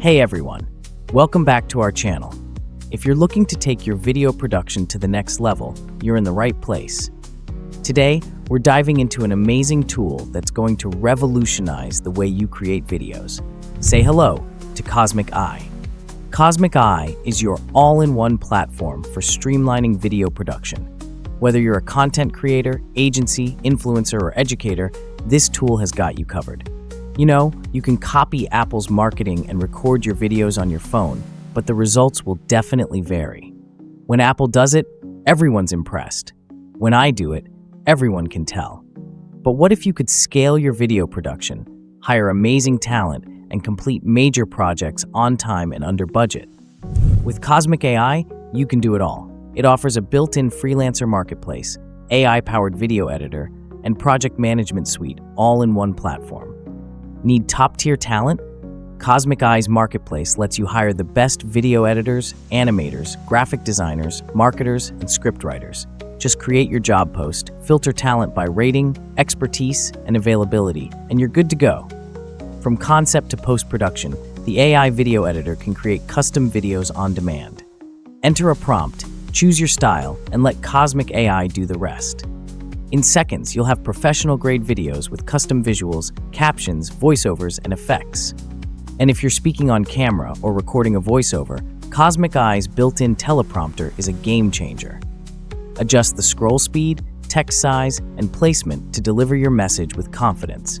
Hey everyone, welcome back to our channel. If you're looking to take your video production to the next level, you're in the right place. Today, we're diving into an amazing tool that's going to revolutionize the way you create videos. Say hello to Kosmic Ai. Kosmic Ai is your all-in-one platform for streamlining video production. Whether you're a content creator, agency, influencer, or educator, this tool has got you covered. You know, you can copy Apple's marketing and record your videos on your phone, but the results will definitely vary. When Apple does it, everyone's impressed. When I do it, everyone can tell. But what if you could scale your video production, hire amazing talent, and complete major projects on time and under budget? With Kosmic Ai, you can do it all. It offers a built-in Freelancer Marketplace, AI-powered video editor, and project management suite all in one platform. Need top-tier talent? Kosmic Ai's Marketplace lets you hire the best video editors, animators, graphic designers, marketers, and scriptwriters. Just create your job post, filter talent by rating, expertise, and availability, and you're good to go. From concept to post-production, the AI video editor can create custom videos on demand. Enter a prompt, choose your style, and let Kosmic Ai do the rest. In seconds, you'll have professional-grade videos with custom visuals, captions, voiceovers, and effects. And if you're speaking on camera or recording a voiceover, Kosmic Ai's built-in Teleprompter is a game-changer. Adjust the scroll speed, text size, and placement to deliver your message with confidence.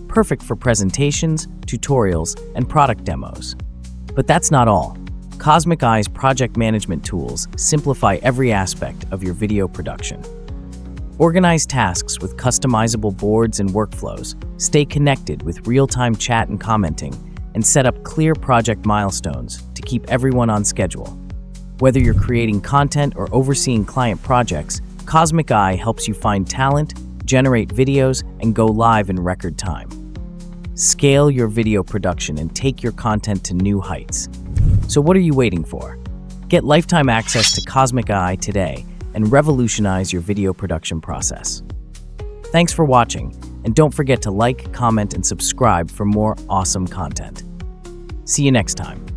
Perfect for presentations, tutorials, and product demos. But that's not all. Kosmic Ai's project management tools simplify every aspect of your video production. Organize tasks with customizable boards and workflows, stay connected with real-time chat and commenting, and set up clear project milestones to keep everyone on schedule. Whether you're creating content or overseeing client projects, Kosmic Ai helps you find talent, generate videos, and go live in record time. Scale your video production and take your content to new heights. So what are you waiting for? Get lifetime access to Kosmic Ai today and revolutionize your video production process. Thanks for watching, and don't forget to like, comment, and subscribe for more awesome content. See you next time.